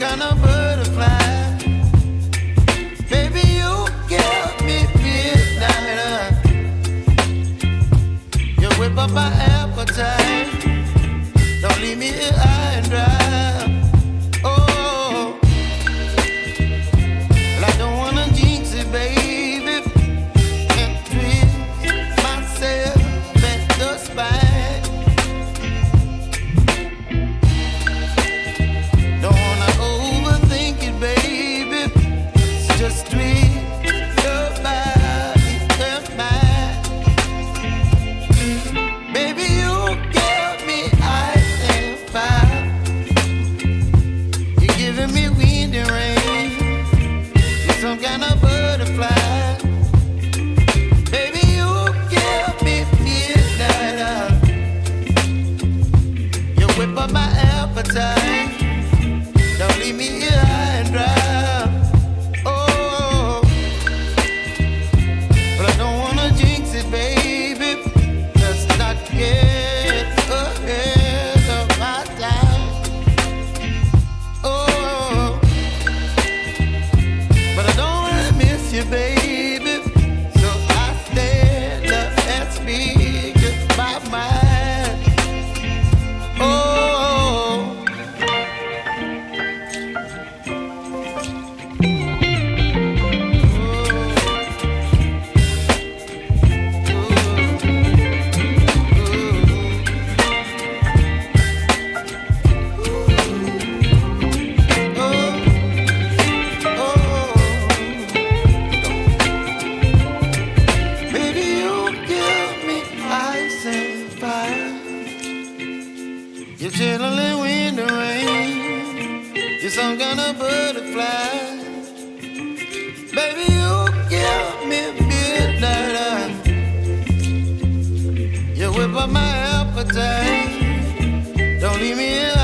kind of butterfly. Baby, you give me midnight. You whip up my appetite. Don't leave me here high and dry. Oh, well, I don't wanna jinx it, baby, and twist myself at the spine. Don't wanna overthink it, baby. It's just twist your body and mine. Baby, you give me ice and fire. You're giving me wind and rain. You're some kind of butterfly. Baby, you give me midnight. You whip up my appetite. Don't leave me here high and dry. Oh, but I don't wanna jinx it, baby. Let's not get ahead of my time. Oh, but I don't wanna miss you, baby. So I stand up and speak my mind. Oh. Baby, you give me ice and fire. You're chilling wind and rain. You're some kind of butterfly. Baby, you give me midnight. You whip up my appetite. Don't leave me here